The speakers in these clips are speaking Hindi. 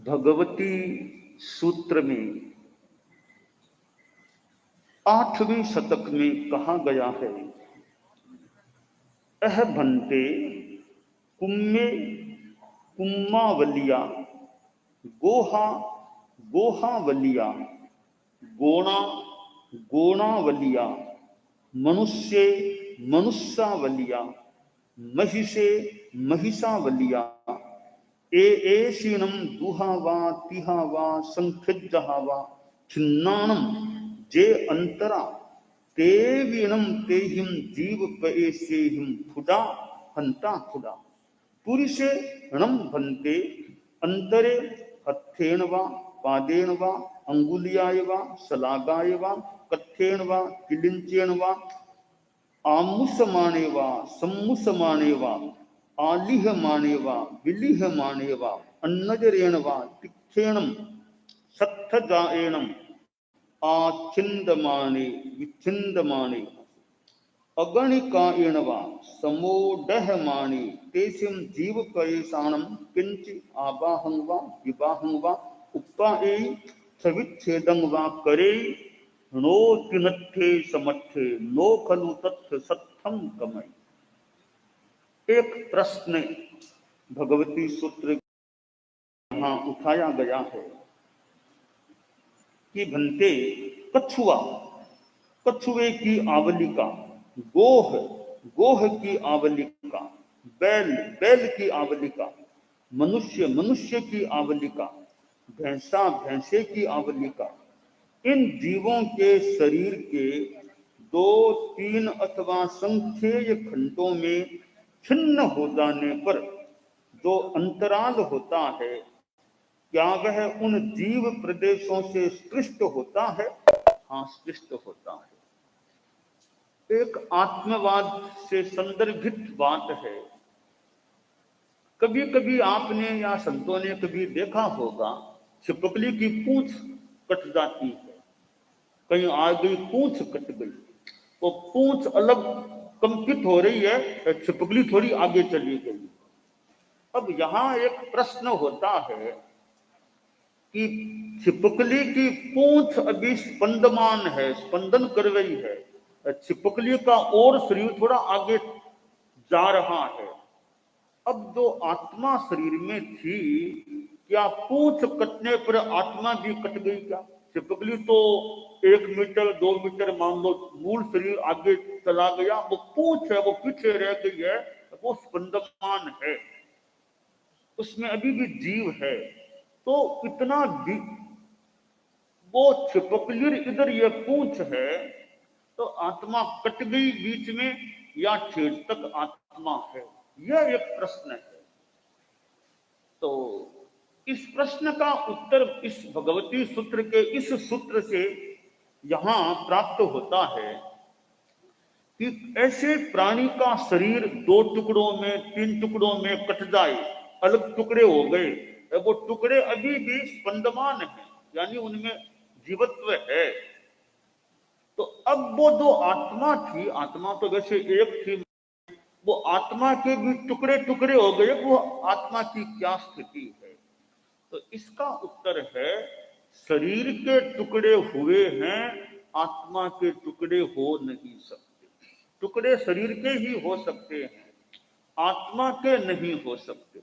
भगवती सूत्र में 8वें शतक में कहा गया है, अह भन्ते कुम्मे कुम्मावलिया गोहा गोहावलिया गोणा गोणावलिया मनुष्ये मनुष्यावलिया महिषे महिषावलिया एषीणम दुहावा तिहावा संखिज्जहावा छिन्नाणम जे अंतरा ते वीणम तेहिम जीव पेशेहिम फुडा हंता फुडा पुरुषे णम भन्ते अंतरे हत्थेन वा पादेन वा अंगुलियाय वा सलागाय वा कत्थेन वा किलिंचेन वा आमुसमाने वा सम्मुसमाने वा आलिहमाने वा विलिहमाने वा अन्नजरेण वा तिक्षेणम सत्थजाएणम आछिंदमाने विछिंदमाने अगणिकाएण वा समोडहमाने तेसिम जीव परेशानम किंच आबाहं वा विवाहं वा उपाए सविच्छेदं वा करे नो तिनत्थे समत्थे नो खलु तत्थ सत्थम कमय। एक प्रश्न भगवती सूत्र यहाँ उठाया गया है कि भन्ते कछुआ, कछुए की आवलिका, गोह, गोह की आवलिका, बैल, बैल की आवलिका, मनुष्य, मनुष्य की आवलिका, भैंसा, भैंसे की आवलिका, इन जीवों के शरीर के 2, 3 अथवा संख्येय खंडों में छिन्न हो जाने पर जो अंतराल होता है, क्या वह उन जीव प्रदेशों से सृष्ट होता है? हाँ, सृष्ट होता है। एक आत्मवाद से संदर्भित बात है। कभी कभी आपने या संतों ने कभी देखा होगा, छिपकली की पूंछ कट जाती है, कहीं आ गई पूंछ कट गई, तो पूंछ अलग कंपित हो रही है, छिपकली थोड़ी आगे चली गई। अब यहां एक प्रश्न होता है कि छिपकली की पूंछ अभी स्पंदमान है, स्पंदन कर रही है, छिपकली का और शरीर थोड़ा आगे जा रहा है। अब जो आत्मा शरीर में थी, क्या पूंछ कटने पर आत्मा भी कट गई क्या? छिपकली तो 1 मीटर 2 मीटर मान लो मूल शरीर आगे चला गया, वो पूंछ है वो पीछे रह गई है, वो स्पंदमान है, उसमें अभी भी जीव है। तो इतना वो छिपकली इधर ये पूंछ है, तो आत्मा कट गई बीच में या ठेठ तक आत्मा है? यह एक प्रश्न है। तो इस प्रश्न का उत्तर इस भगवती सूत्र के इस सूत्र से यहां प्राप्त होता है कि ऐसे प्राणी का शरीर 2 टुकड़ों में 3 टुकड़ों में कट जाए, अलग टुकड़े हो गए, वो टुकड़े अभी भी स्पंदमान हैं, यानी उनमें जीवत्व है। तो अब वो जो आत्मा थी, आत्मा तो वैसे एक थी, वो आत्मा के भी टुकड़े टुकड़े हो गए, वो आत्मा की क्या स्थिति है? तो इसका उत्तर है, शरीर के टुकड़े हुए हैं, आत्मा के टुकड़े हो नहीं सकते। टुकड़े शरीर के ही हो सकते हैं, आत्मा के नहीं हो सकते।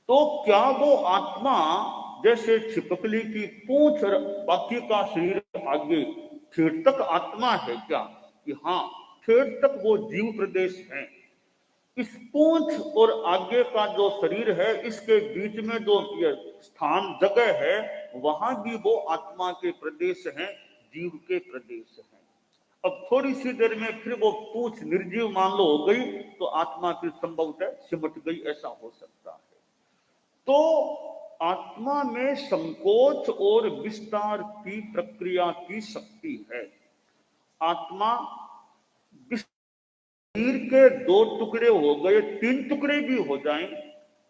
तो क्या वो आत्मा जैसे छिपकली की पूंछ और बाकी का शरीर आगे ठेठ तक आत्मा है क्या? कि हाँ, ठेठ तक वो जीव प्रदेश है। इस पूंछ और आगे का जो शरीर है, इसके बीच में जो स्थान जगह है, वहां भी वो आत्मा के प्रदेश हैं, जीव के प्रदेश हैं। अब थोड़ी सी देर में फिर वो पूंछ निर्जीव मान लो हो गई, तो आत्मा फिर संभवतः सिमट गई, ऐसा हो सकता है। तो आत्मा में संकोच और विस्तार की प्रक्रिया की शक्ति है। आत्मा शरीर के 2 टुकड़े हो गए, 3 टुकड़े भी हो जाएं,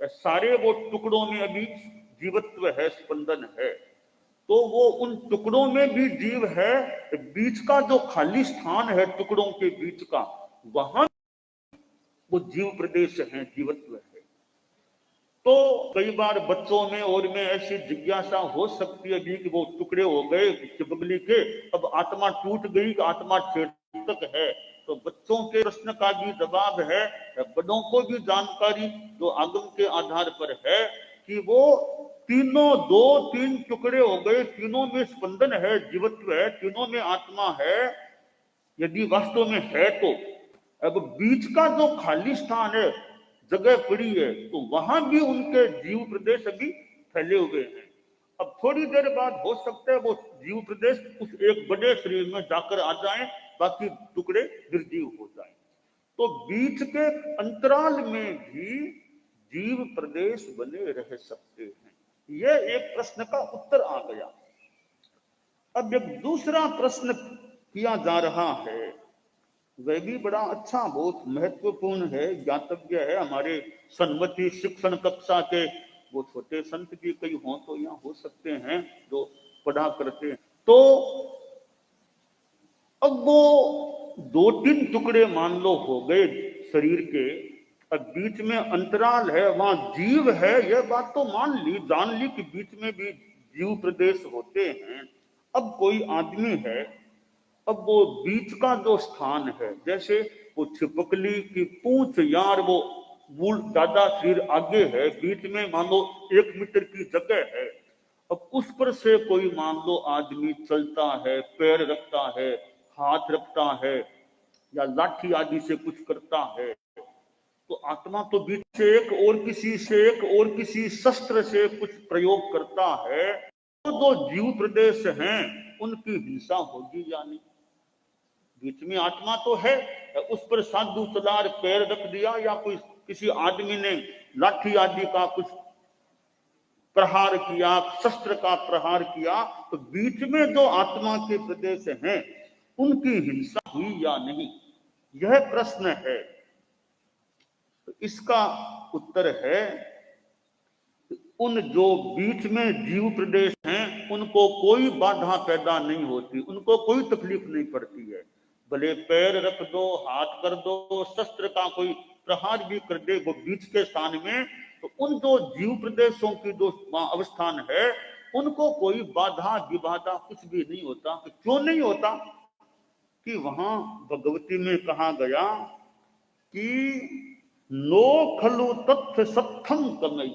सारे वो टुकड़ों में अभी जीवत्व है, स्पंदन है, तो वो उन टुकड़ों में भी जीव है। बीच का जो खाली स्थान है टुकड़ों के बीच का, वहां वो जीव प्रदेश है, जीवत्व है। तो कई बार बच्चों में और में ऐसी जिज्ञासा हो सकती है कि वो टुकड़े हो गए चिपकली के, अब आत्मा टूट गई, आत्मा चेतक है। तो बच्चों के प्रश्न का भी जवाब है, बड़ों को भी जानकारी जो आगम के आधार पर है कि वो तीनों दो तीन टुकड़े हो गए, तीनों में स्पंदन है, जीवत्व है, तीनों में आत्मा है यदि वास्तव में है तो। अब बीच का जो खाली स्थान है, जगह पड़ी है, तो वहां भी उनके जीव प्रदेश अभी फैले हुए हैं। अब थोड़ी देर बाद हो सकता है वो जीव प्रदेश उस एक बड़े शरीर में जाकर आ जाएं, बाकी टुकड़े निर्जीव हो जाएं। तो बीच के अंतराल में भी जीव प्रदेश बने रह सकते हैं। यह एक प्रश्न का उत्तर आ गया। अब एक दूसरा प्रश्न किया जा रहा है, वह भी बड़ा अच्छा, बहुत महत्वपूर्ण है, ज्ञातव्य है। हमारे सन्मति शिक्षण कक्षा के वो छोटे संत भी कई हों तो यहाँ हो सकते हैं जो पढ़ा करते हैं। तो अब वो दो तीन टुकड़े मान लो हो गए शरीर के, अब बीच में अंतराल है, वहां जीव है, यह बात तो मान ली, जान ली कि बीच में भी जीव प्रदेश होते हैं। अब कोई आदमी है, अब वो बीच का जो स्थान है, जैसे वो छिपकली की पूंछ यार वो मूल ज्यादा शरीर आगे है, बीच में मान लो 1 मीटर की जगह है। अब उस पर से कोई मान लो आदमी चलता है, पैर रखता है, हाथ रखता है, या लाठी आदि से कुछ करता है, तो आत्मा तो बीच से एक और किसी से एक और किसी शस्त्र से कुछ प्रयोग करता है, तो जो जीव प्रदेश हैं उनकी हिंसा होगी या नहीं? बीच में आत्मा तो है, उस पर साधु सलार पैर रख दिया या कोई किसी आदमी ने लाठी आदि का कुछ प्रहार किया, शस्त्र का प्रहार किया, तो बीच में जो आत्मा के प्रदेश हैं उनकी हिंसा हुई या नहीं, यह प्रश्न है। तो इसका उत्तर है, उन जो बीच में जीव प्रदेश हैं उनको कोई बाधा पैदा नहीं होती, उनको कोई तकलीफ नहीं पड़ती है। भले पैर रख दो, हाथ कर दो, शस्त्र का कोई प्रहार भी कर दे वो बीच के स्थान में, तो उन जो जीव प्रदेशों की जो अवस्थान है उनको कोई बाधा विबाधा कुछ भी नहीं होता। तो क्यों नहीं होता? कि वहां भगवती में कहा गया कि नो खलु तथ्य सत्थम कमई,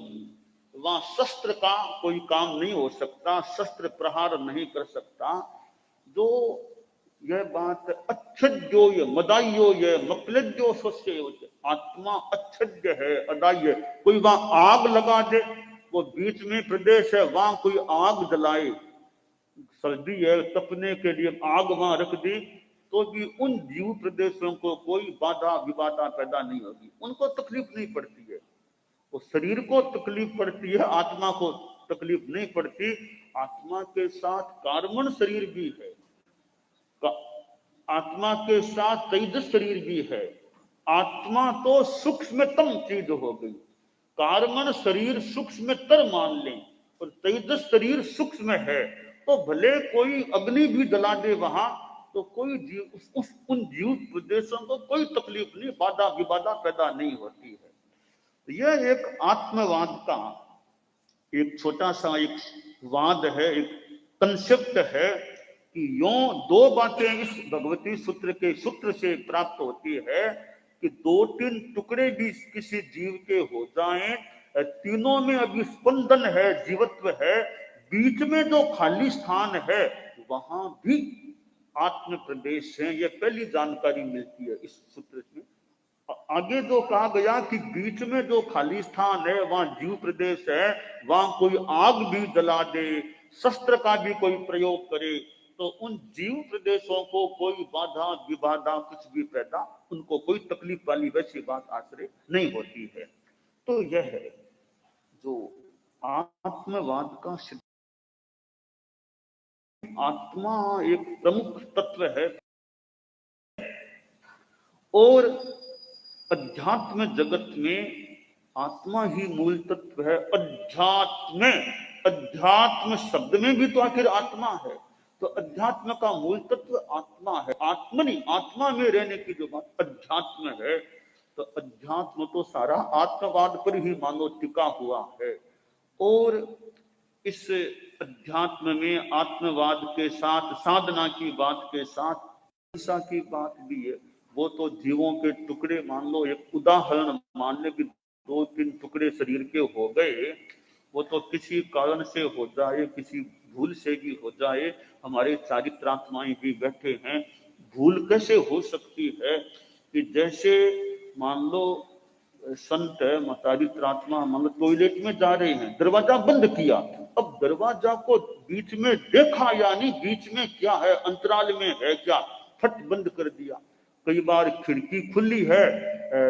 वहां शस्त्र का कोई काम नहीं हो सकता, शस्त्र प्रहार नहीं कर सकता। जो यह बात अच्छज्यो ये मदाइयो ये मकलज्यो स्वस्य, आत्मा अच्छज्य है, अदाय। कोई वहां आग लगा दे, वो बीच में प्रदेश है, वहां कोई आग जलाए, सर्दी है तपने के लिए आग वहां रख दी, तो भी उन जीव प्रदेशों को कोई बाधा विबाधा पैदा नहीं होगी, उनको तकलीफ नहीं पड़ती है। वो शरीर को तकलीफ पड़ती है, आत्मा को तकलीफ नहीं पड़ती। आत्मा के साथ कार्बन शरीर भी है, आत्मा के साथ तेजस शरीर भी है। आत्मा तो सूक्ष्मतम चीज हो गई, कार्बन शरीर सूक्ष्मतर मान लें और तेजस शरीर सूक्ष्म है, तो भले कोई अग्नि भी जला दे वहां, तो कोई जीव उन जीव प्रदेशों को कोई तकलीफ नहीं, बाधा विबाधा पैदा नहीं होती है। तो यह एक आत्मवाद का एक छोटा सा एक वाद है, एक कंसेप्ट है कि यों दो बातें इस भगवती सूत्र के सूत्र से प्राप्त होती है कि दो तीन टुकड़े भी किसी जीव के हो जाएं, तीनों में अभी स्पंदन है, जीवत्व है, बीच में जो खाली स्थान है वहां भी आत्म प्रदेश है। यह पहली जानकारी मिलती है इस सूत्र में। आगे जो कहा गया कि बीच में जो खाली स्थान है वहां जीव प्रदेश है, वहां कोई आग भी जला दे, शस्त्र का भी कोई प्रयोग करे, तो उन जीव प्रदेशों को कोई बाधा विबाधा कुछ भी पैदा, उनको कोई तकलीफ वाली वैसी बात आश्रय नहीं होती है। तो यह है जो आत्मवाद का सिद्धांत। आत्मा एक प्रमुख तत्व है और अध्यात्म जगत में आत्मा ही मूल तत्व है। अध्यात्म, अध्यात्म शब्द में भी तो आखिर आत्मा है, तो अध्यात्म का मूल तत्व आत्मा है। आत्मनि, आत्मा में रहने की जो बात अध्यात्म है, तो अध्यात्म तो सारा आत्मवाद पर ही मानो टिका हुआ है। और इस अध्यात्म में आत्मवाद के साथ, साधना की बात के साथ हिंसा की बात भी है। वो तो जीवों के टुकड़े, मान लो एक उदाहरण मान ले कि 2-3 टुकड़े शरीर के हो गए, वो तो किसी कारण से हो जाए, किसी भूल से भी हो जाए। हमारे चारित्रात्माएं भी बैठे हैं, भूल कैसे हो सकती है कि जैसे मान लो संत है, चारित्रात्मा मान लो टॉयलेट में जा रहे हैं, दरवाजा बंद किया, अब दरवाजा को बीच में देखा, यानी बीच में क्या है, अंतराल में है क्या, फट बंद कर दिया। कई बार खिड़की खुली है,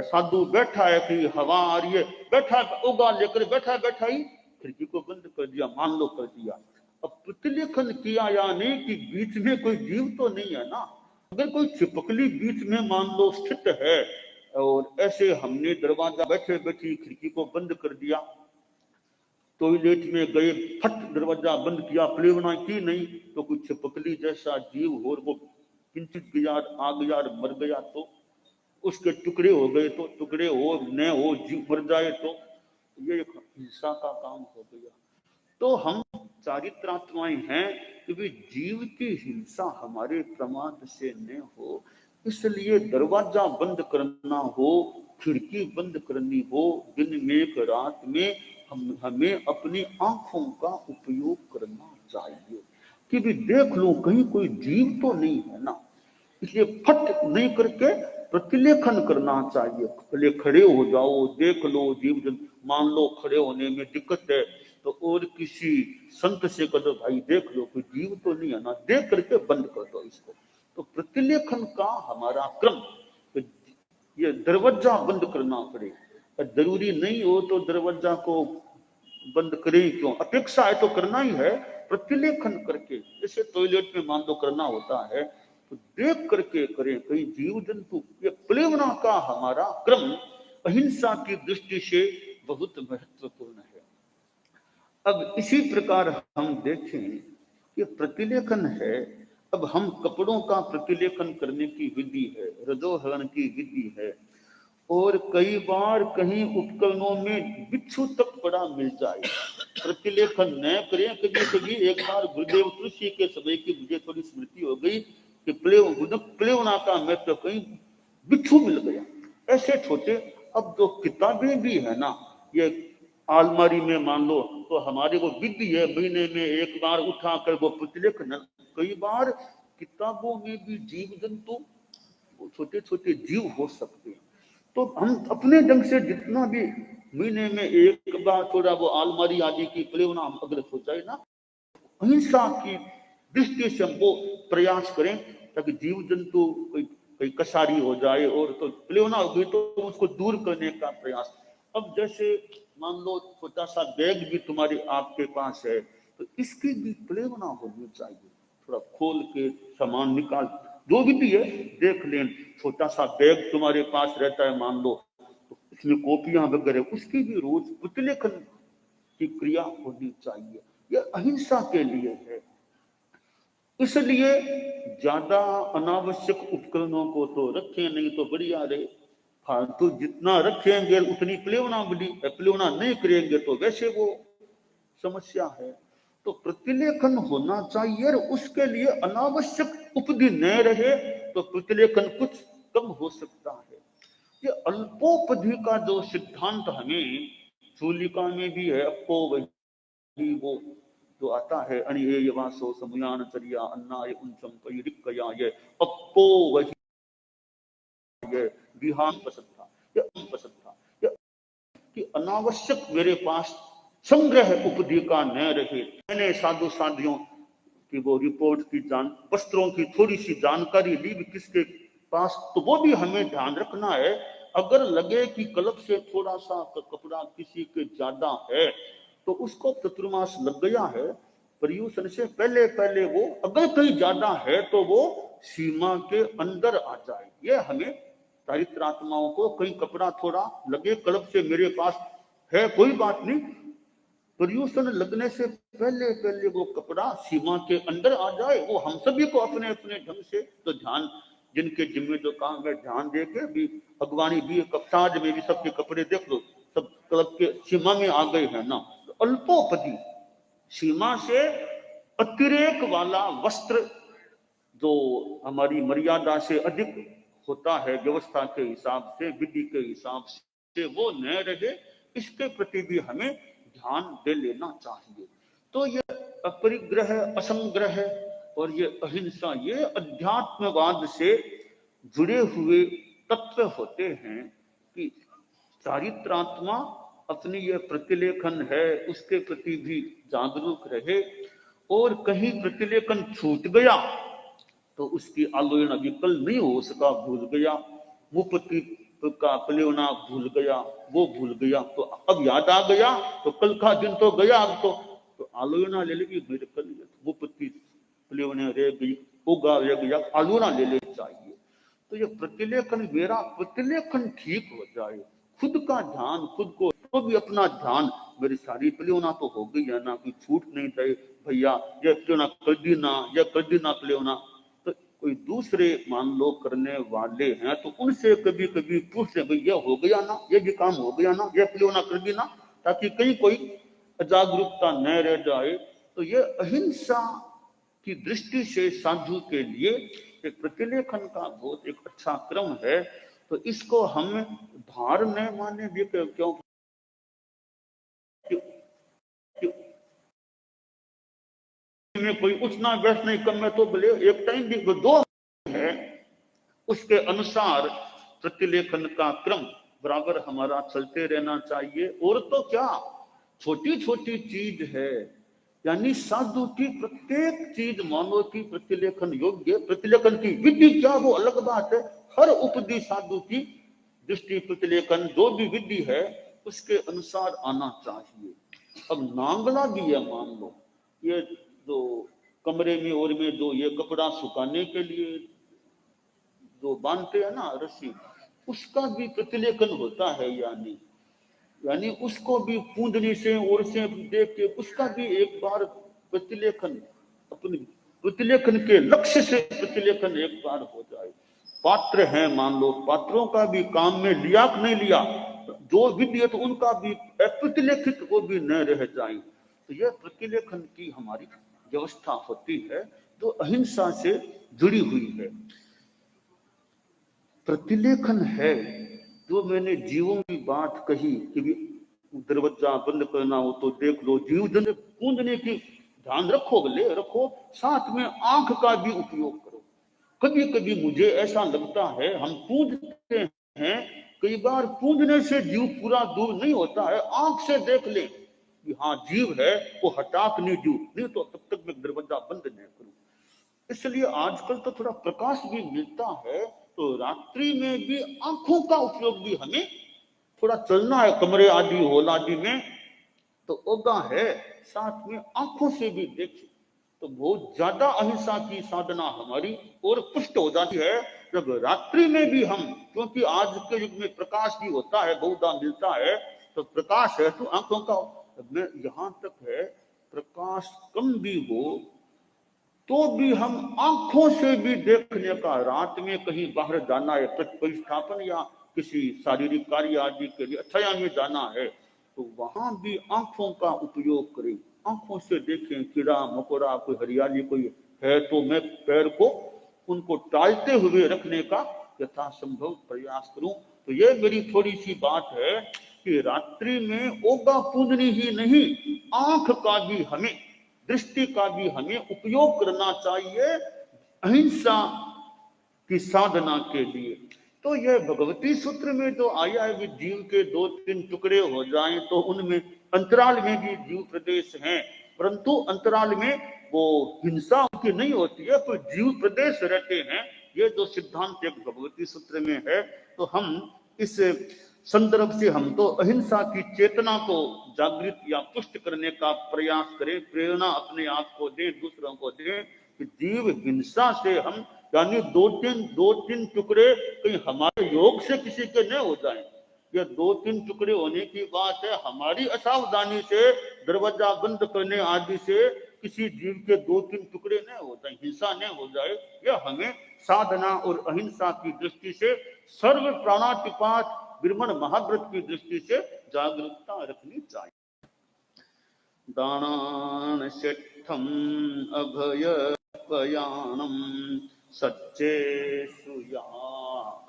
साधु बैठा है कि हवा आ रही है, बैठा उगा लेकर बैठा ही खिड़की को बंद कर दिया, मान लो कर दिया। अब प्रतिलेखन किया यानी कि बीच में कोई जीव तो नहीं है ना। अगर कोई छिपकली बीच में मान लो स्थित है और ऐसे हमने दरवाजा बैठे बैठे खिड़की को बंद कर दिया, टॉयलेट में गए, फट दरवाजा बंद किया, प्लेवना की नहीं, तो कोई छिपकली जैसा जीव और वो किंचित गया, आ गया, मर गया, तो उसके टुकड़े हो गए, तो टुकड़े हो न हो, जीव मर जाए, तो ये एक हिंसा का काम हो गया। तो हम चारित्रात्माएं हैं, क्योंकि जीव की हिंसा हमारे प्रमाद से न हो, इसलिए दरवाजा बंद करना हो, खिड़की बंद करनी हो, दिन में एक रात में हमें अपनी आंखों का उपयोग करना चाहिए कि भी देख लो कहीं कोई जीव तो नहीं है ना। इसलिए फट नहीं करके प्रतिलेखन करना चाहिए। पहले खड़े हो जाओ, देख लो जीव जंतु, मान लो खड़े होने में दिक्कत है तो और किसी संत से कह दो, भाई देख लो कोई जीव तो नहीं है ना, देख करके बंद कर दो इसको। तो प्रतिलेखन का हमारा क्रम, तो ये दरवाजा बंद करना पड़े, जरूरी नहीं हो तो दरवाजा को बंद करें क्यों, अपेक्षा है तो करना ही है, प्रतिलेखन करके, जैसे टॉयलेट में मान लो करना होता है तो देख करके करें, कई जीव जंतु। ये प्लेवना का हमारा क्रम अहिंसा की दृष्टि से बहुत महत्वपूर्ण है। अब इसी प्रकार हम देखें कि प्रतिलेखन है, अब हम कपड़ों का प्रतिलेखन करने की विधि है, रजोहरण की विधि है, और कई बार कहीं उपकरणों में बिच्छू तक पड़ा मिल जाए, प्रतिलेखन न करें। कभी कभी एक बार गुरुदेव तुलसी के समय की मुझे थोड़ी स्मृति हो गई कि प्लेवना का महत्व, कहीं बिच्छू मिल गया ऐसे छोटे। अब जो किताबें भी है ना, ये अलमारी में मान लो, तो हमारे वो विधि है, महीने में एक बार उठा कर वो प्रतिलेखन। कई बार किताबों में भी जीव जंतु, छोटे छोटे जीव हो सकते हैं, तो हम अपने ढंग से जितना भी महीने में एक बार थोड़ा वो अलमारी आदि की प्लेवना अगर हो जाए ना, अहिंसा की दृष्टि से हम वो प्रयास करें, ताकि जीव जंतु कोई कसारी हो जाए और तो प्लेवना हो गई तो उसको दूर करने का प्रयास। अब जैसे मान लो छोटा सा बैग भी तुम्हारे आपके पास है, तो इसकी भी प्लेवना होनी चाहिए, थोड़ा खोल के सामान निकाल, जो भी है देख लें। छोटा सा बैग तुम्हारे पास रहता है मान लो, तो इसमें कॉपियां वगैरह, उसकी भी रोज प्रतिलेखन की क्रिया होनी चाहिए। यह अहिंसा के लिए है। इसलिए ज्यादा अनावश्यक उपकरणों को तो रखें नहीं तो बढ़िया रहे, फालतू जितना रखेंगे उतनी प्लेवना बढ़ी, प्लेवना नहीं करेंगे तो वैसे वो समस्या है। तो प्रतिलेखन होना चाहिए, और उसके लिए अनावश्यक उपधि न रहे तो प्रतिलेखन कुछ कम हो सकता है। ये अल्पोपधि का जो सिद्धांत हमें शूलिका में भी है, अपो वही वो जो आता है, अणिये वासो समयान चर्या अन्नाय उंचम परिरिक्कया, ये अपो वही, ये विहान पसंद था, ये पसंद था, ये कि अनावश्यक मेरे पास संग्रह उपधि का न रहे। मैंने साधु साधियों की वो रिपोर्ट की वस्त्रों की थोड़ी सी जानकारी ली भी किसके पास, तो वो भी हमें ध्यान रखना है। अगर लगे कि कल्प से थोड़ा सा कपड़ा किसी के ज्यादा है तो उसको चतुर्मास लग गया है, पर्यूषण से पहले पहले वो अगर कहीं ज्यादा है तो वो सीमा के अंदर आ जाए। ये हमें चारित्रात्माओं को, कहीं कपड़ा थोड़ा लगे कल्प से मेरे पास है कोई बात नहीं, पर्यूषण लगने से पहले पहले वो कपड़ा सीमा के अंदर आ जाए, वो हम सभी को अपने अपने ढंग से तो ध्यान जिनके जिम्मे जो काम है ध्यान दे के भी अगवानी भी कप्ताज में भी सबके कपड़े देख लो, सब क्लब के सीमा में आ गए हैं ना। तो अल्पोपदी सीमा से अतिरेक वाला वस्त्र जो हमारी मर्यादा से अधिक होता है व्यवस्था के हिसाब से, विधि के हिसाब से, वो न रहे, इसके प्रति भी हमें ध्यान दे लेना चाहिए। तो ये अपरिग्रह, असंग्रह और ये अहिंसा, ये अध्यात्मवाद से जुड़े हुए तत्व होते हैं कि चारित्रात्मा अपनी ये प्रतिलेखन है उसके प्रति भी जागरूक रहे, और कहीं प्रतिलेखन छूट गया तो उसकी आलोचना विकल नहीं हो सका, भूल गया, मुपति का प्लेवना भूल गया, वो भूल गया, तो अब याद आ गया तो कल का दिन तो गया, अब तो आलोचना ले लेगी, मेरे कल मुपति प्लेवने रह गई, होगा रह गया, आलोचना ले ले चाहिए। तो ये प्रतिलेखन, मेरा प्रतिलेखन ठीक हो जाए, खुद का ध्यान, खुद को तो भी अपना ध्यान, मेरी सारी प्लेवना तो हो गई है ना, कोई छूट नहीं दे भैया, ये प्लेवना कर दी ना, ये कर दी ना प्लेवना, तो कोई दूसरे मान लो करने वाले हैं तो उनसे कभी कभी पूछ ले, भैया हो गया ना, ये भी काम हो गया ना, ये प्लेवना कर दी ना, ताकि कहीं कोई अजागरूकता न रह जाए। तो ये अहिंसा की दृष्टि से साधु के लिए एक प्रतिलेखन का बहुत एक अच्छा क्रम है। तो इसको हम भार न माने भी, क्यों में कोई उठना बैठना ही कम है तो बोले एक टाइम भी दो है, उसके अनुसार प्रतिलेखन का क्रम बराबर हमारा चलते रहना चाहिए। और तो क्या छोटी छोटी चीज है, यानी साधु की प्रत्येक चीज मानव की प्रतिलेखन योग्य, प्रतिलेखन की विधि क्या वो अलग बात है, हर उपदी साधु की दृष्टि प्रतिलेखन जो भी विधि है उसके अनुसार आना चाहिए। अब नांगला भी है, मान लो ये जो कमरे में और में जो ये कपड़ा सुखाने के लिए जो बांधते हैं ना रस्सी, उसका भी प्रतिलेखन होता है, यानी उसको भी पूंजनी से और से देख के उसका भी एक बार प्रतिलेखन, अपने प्रतिलेखन के लक्ष्य से प्रतिलेखन एक बार हो जाए। पात्र हैं, मान लो पात्रों का भी काम में लिया कि नहीं लिया, जो विधि है तो उनका भी प्रतिलेखित वो भी न रह जाए। तो यह प्रतिलेखन की हमारी व्यवस्था होती है जो अहिंसा से जुड़ी हुई है। प्रतिलेखन है जो मैंने जीवों की बात कही कि दरवाजा बंद करना हो तो देख लो, जीव जन पूंजने की ध्यान रखो, भले रखो, साथ में आंख का भी उपयोग करो। कभी कभी मुझे ऐसा लगता है हम पूंजते हैं, कई बार पूंजने से जीव पूरा दूर नहीं होता है, आंख से देख ले कि हाँ जीव है, वो हटाक नहीं जीव, नहीं तो तब तक मैं दरवाजा बंद नहीं करूं। इसलिए आजकल तो थोड़ा प्रकाश भी मिलता है, तो रात्रि में भी आंखों का उपयोग भी हमें थोड़ा चलना है, कमरे आदि हॉल आदि में तो ओगा है, साथ में आंखों से भी देखें तो बहुत ज्यादा अहिंसा की साधना हमारी और पुष्ट हो जाती है जब रात्रि में भी हम, क्योंकि आज के युग में प्रकाश भी होता है, बहुधा मिलता है, तो प्रकाश है तो आंखों का में यहां तक है, प्रकाश कम भी हो तो भी हम आंखों से भी देखने का, रात में कहीं बाहर जाना है प्रतिष्ठापन या किसी शारीरिक कार्य आदि के लिए अथया में जाना है तो वहां भी आंखों का उपयोग करें, आंखों से देखें, कीड़ा मकोड़ा कोई हरियाली कोई है तो मैं पैर को उनको टालते हुए रखने का यथासंभव प्रयास करूं। तो ये मेरी थोड़ी सी बात है कि रात्रि में ओगा पूजनी ही नहीं, आंख का भी हमें, दृष्टि का भी हमें उपयोग करना चाहिए अहिंसा की साधना के लिए। तो यह भगवती सूत्र में जो आया है कि जीव के 2-3 टुकड़े हो जाएं तो उनमें अंतराल में भी जीव प्रदेश हैं, परंतु अंतराल में वो हिंसा की नहीं होती है, तो जीव प्रदेश रहते हैं। ये जो सिद्धांत एक भगवती सूत्र में है, तो हम इस संदर्भ से हम तो अहिंसा की चेतना को जागृत या पुष्ट करने का प्रयास करें, प्रेरणा अपने आप को दें, दूसरों को दें कि जीव हिंसा से हम, यानी 2-3 टुकड़े कहीं हमारे योग से किसी के न हो जाएं। ये 2-3 टुकड़े होने की बात है, हमारी असावधानी से दरवाजा बंद करने आदि से किसी जीव के 2-3 टुकड़े न हो जाए, हिंसा न हो जाए, यह हमें साधना और अहिंसा की दृष्टि से, सर्व प्राणातिपात ब्रह्मण महाव्रत की दृष्टि से जागरूकता रखनी चाहिए। दानान शिष्ठम अभय पयानम सच्चे सुया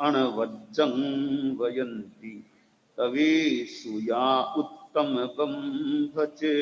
अणवज्जं वयन्ति तवे सुया उत्तम भचे।